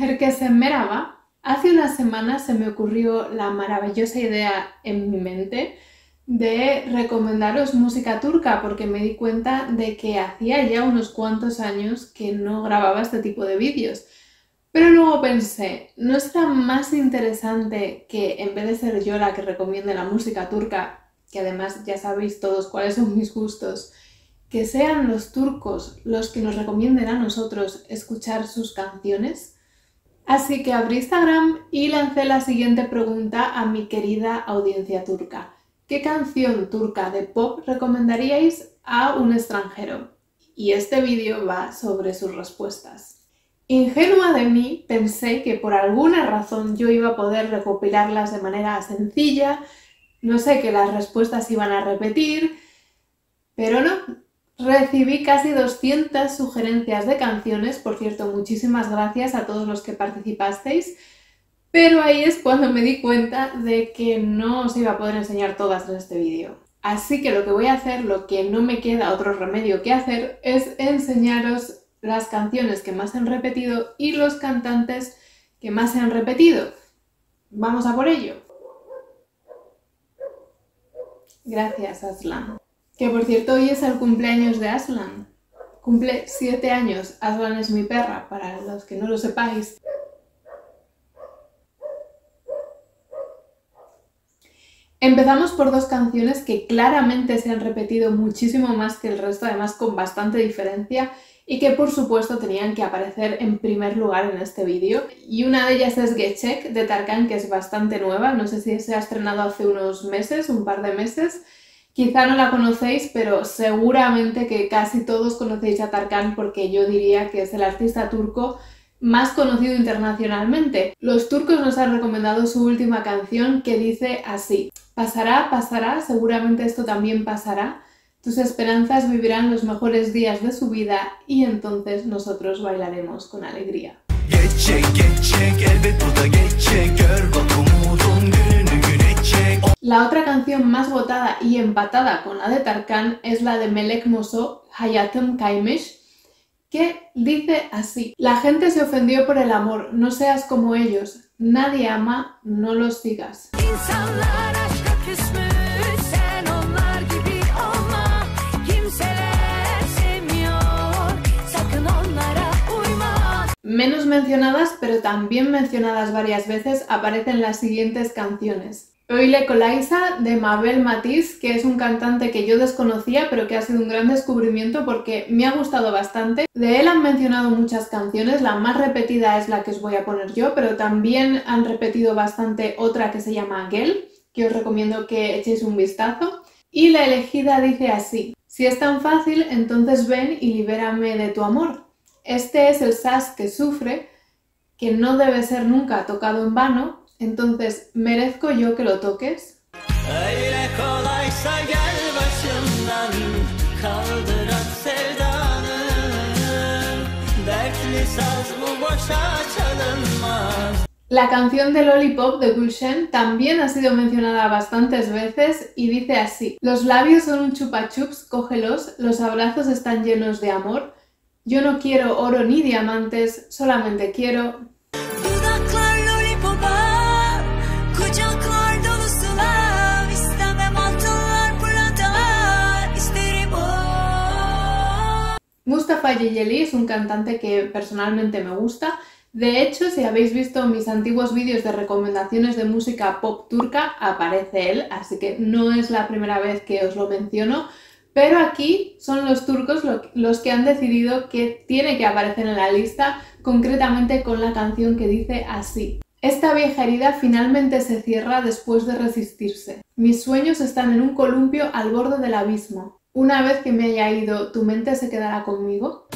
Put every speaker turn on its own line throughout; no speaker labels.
Herkese merhaba. Hace unas semanas se me ocurrió la maravillosa idea en mi mente de recomendaros música turca porque me di cuenta de que hacía ya unos cuantos años que no grababa este tipo de vídeos. Pero luego pensé, ¿no será más interesante que en vez de ser yo la que recomiende la música turca, que además ya sabéis todos cuáles son mis gustos, que sean los turcos los que nos recomienden a nosotros escuchar sus canciones? Así que abrí Instagram y lancé la siguiente pregunta a mi querida audiencia turca. ¿Qué canción turca de pop recomendaríais a un extranjero? Y este vídeo va sobre sus respuestas. Ingenua de mí, pensé que por alguna razón yo iba a poder recopilarlas de manera sencilla, no sé, que las respuestas iban a repetir, pero no. Recibí casi 200 sugerencias de canciones, por cierto, muchísimas gracias a todos los que participasteis, pero ahí es cuando me di cuenta de que no os iba a poder enseñar todas en este vídeo. Así que lo que voy a hacer, lo que no me queda otro remedio que hacer, es enseñaros las canciones que más han repetido y los cantantes que más se han repetido. Vamos a por ello. Gracias, Aslan. Que por cierto, hoy es el cumpleaños de Aslan. Cumple 7 años. Aslan es mi perra, para los que no lo sepáis. Empezamos por dos canciones que claramente se han repetido muchísimo más que el resto, además con bastante diferencia, y que por supuesto tenían que aparecer en primer lugar en este vídeo. Y una de ellas es Geçek de Tarkan, que es bastante nueva, no sé si se ha estrenado hace unos meses, un par de meses. Quizá no la conocéis, pero seguramente que casi todos conocéis a Tarkan porque yo diría que es el artista turco más conocido internacionalmente. Los turcos nos han recomendado su última canción que dice así: pasará, pasará, seguramente esto también pasará. Tus esperanzas vivirán los mejores días de su vida y entonces nosotros bailaremos con alegría. La otra canción más votada y empatada con la de Tarkan es la de Melek Mosso, Hayatım Kaymış, que dice así: la gente se ofendió por el amor, no seas como ellos, nadie ama, no los sigas. Menos mencionadas, pero también mencionadas varias veces, aparecen las siguientes canciones. Öyle Kolaysa de Mabel Matiz, que es un cantante que yo desconocía, pero que ha sido un gran descubrimiento porque me ha gustado bastante. De él han mencionado muchas canciones, la más repetida es la que os voy a poner yo, pero también han repetido bastante otra que se llama Gel, que os recomiendo que echéis un vistazo. Y la elegida dice así: si es tan fácil, entonces ven y libérame de tu amor. Este es el saz que sufre, que no debe ser nunca tocado en vano, entonces ¿merezco yo que lo toques? La canción de Lollipop de Gülşen también ha sido mencionada bastantes veces y dice así: los labios son un chupa chups, cógelos, los abrazos están llenos de amor. Yo no quiero oro ni diamantes, solamente quiero... Mustafa Ceceli es un cantante que personalmente me gusta. De hecho, si habéis visto mis antiguos vídeos de recomendaciones de música pop turca, aparece él, así que no es la primera vez que os lo menciono. Pero aquí son los turcos los que han decidido que tiene que aparecer en la lista, concretamente con la canción que dice así: esta vieja herida finalmente se cierra después de resistirse. Mis sueños están en un columpio al borde del abismo. Una vez que me haya ido, ¿tu mente se quedará conmigo?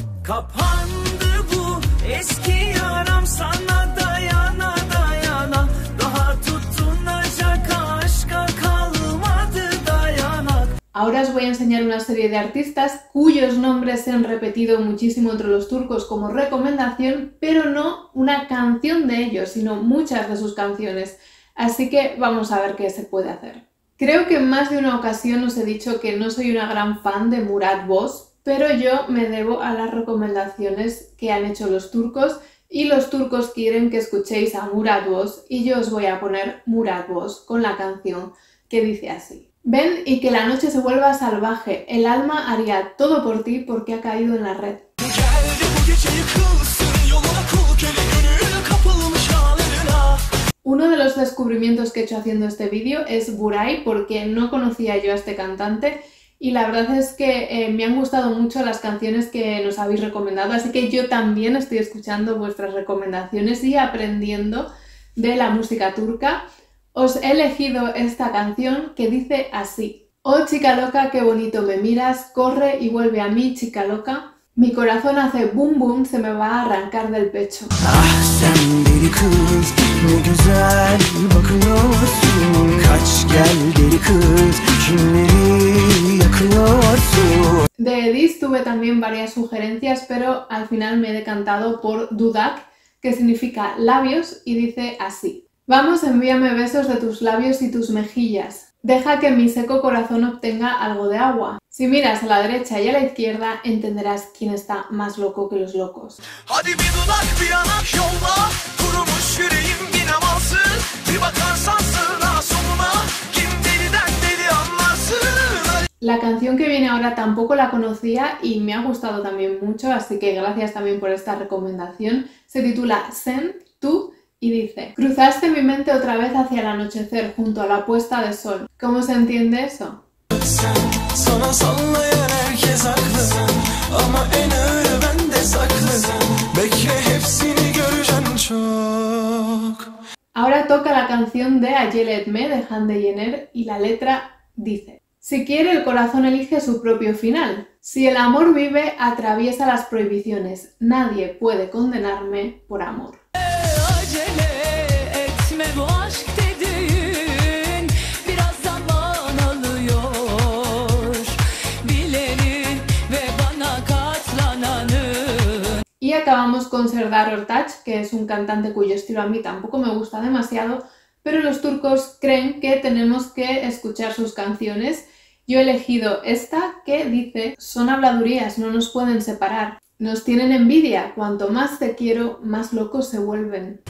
Ahora os voy a enseñar una serie de artistas cuyos nombres se han repetido muchísimo entre los turcos como recomendación, pero no una canción de ellos, sino muchas de sus canciones. Así que vamos a ver qué se puede hacer. Creo que en más de una ocasión os he dicho que no soy una gran fan de Murat Boz, pero yo me debo a las recomendaciones que han hecho los turcos y los turcos quieren que escuchéis a Murat Boz y yo os voy a poner Murat Boz con la canción que dice así. Ven y que la noche se vuelva salvaje, el alma haría todo por ti porque ha caído en la red. Uno de los descubrimientos que he hecho haciendo este vídeo es Buray, porque no conocía yo a este cantante y la verdad es que me han gustado mucho las canciones que nos habéis recomendado, así que yo también estoy escuchando vuestras recomendaciones y aprendiendo de la música turca. Os he elegido esta canción que dice así: oh chica loca, qué bonito me miras, corre y vuelve a mí, chica loca. Mi corazón hace boom boom, se me va a arrancar del pecho. De Edis tuve también varias sugerencias, pero al final me he decantado por Dudak, que significa labios y dice así: vamos, envíame besos de tus labios y tus mejillas. Deja que mi seco corazón obtenga algo de agua. Si miras a la derecha y a la izquierda, entenderás quién está más loco que los locos. La canción que viene ahora tampoco la conocía y me ha gustado también mucho, así que gracias también por esta recomendación. Se titula Sen, tú, y dice: cruzaste mi mente otra vez hacia el anochecer junto a la puesta de sol. ¿Cómo se entiende eso? Ahora toca la canción de Acele Etme de Hande Yener y la letra dice: si quiere el corazón elige su propio final. Si el amor vive, atraviesa las prohibiciones. Nadie puede condenarme por amor. Y acabamos con Serdar Ortaç, que es un cantante cuyo estilo a mí tampoco me gusta demasiado, pero los turcos creen que tenemos que escuchar sus canciones. Yo he elegido esta que dice: son habladurías, no nos pueden separar. Nos tienen envidia, cuanto más te quiero, más locos se vuelven.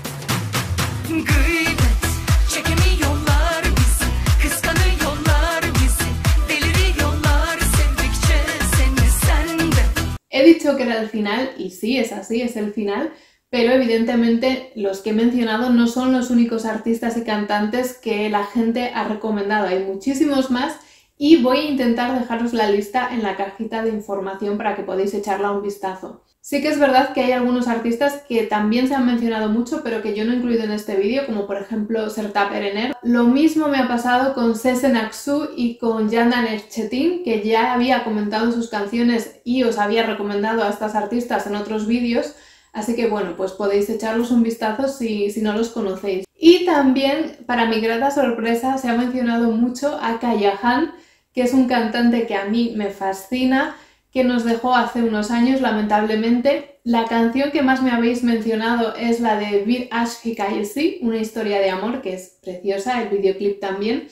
He dicho que era el final, y sí, es así, es el final, pero evidentemente los que he mencionado no son los únicos artistas y cantantes que la gente ha recomendado. Hay muchísimos más y voy a intentar dejaros la lista en la cajita de información para que podáis echarla un vistazo. Sí que es verdad que hay algunos artistas que también se han mencionado mucho, pero que yo no he incluido en este vídeo, como por ejemplo Sertab Erener. Lo mismo me ha pasado con Sezen Aksu y con Candan Erçetin, que ya había comentado sus canciones y os había recomendado a estas artistas en otros vídeos, así que bueno, pues podéis echarlos un vistazo si no los conocéis. Y también, para mi grata sorpresa, se ha mencionado mucho a Kayahan, que es un cantante que a mí me fascina, que nos dejó hace unos años, lamentablemente. La canción que más me habéis mencionado es la de Bir Aşk Hikayesi, una historia de amor, que es preciosa, el videoclip también.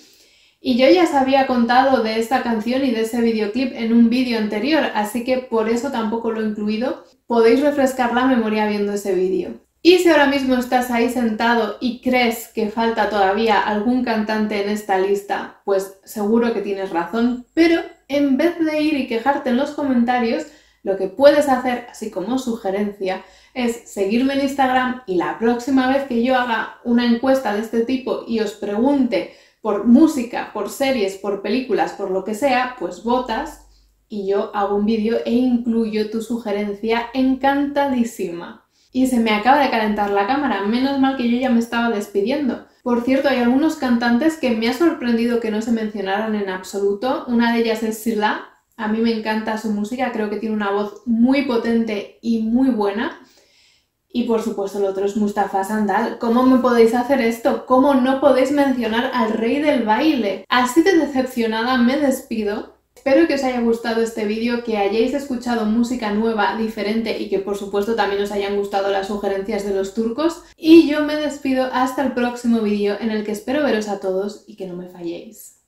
Y yo ya os había contado de esta canción y de ese videoclip en un vídeo anterior, así que por eso tampoco lo he incluido. Podéis refrescar la memoria viendo ese vídeo. Y si ahora mismo estás ahí sentado y crees que falta todavía algún cantante en esta lista, pues seguro que tienes razón, pero en vez de ir y quejarte en los comentarios, lo que puedes hacer, así como sugerencia, es seguirme en Instagram y la próxima vez que yo haga una encuesta de este tipo y os pregunte por música, por series, por películas, por lo que sea, pues votas y yo hago un vídeo e incluyo tu sugerencia encantadísima. Y se me acaba de calentar la cámara, menos mal que yo ya me estaba despidiendo. Por cierto, hay algunos cantantes que me ha sorprendido que no se mencionaran en absoluto. Una de ellas es Sıla. A mí me encanta su música, creo que tiene una voz muy potente y muy buena. Y por supuesto el otro es Mustafa Sandal. ¿Cómo me podéis hacer esto? ¿Cómo no podéis mencionar al rey del baile? Así de decepcionada me despido. Espero que os haya gustado este vídeo, que hayáis escuchado música nueva, diferente y que por supuesto también os hayan gustado las sugerencias de los turcos. Y yo me despido hasta el próximo vídeo en el que espero veros a todos y que no me falléis.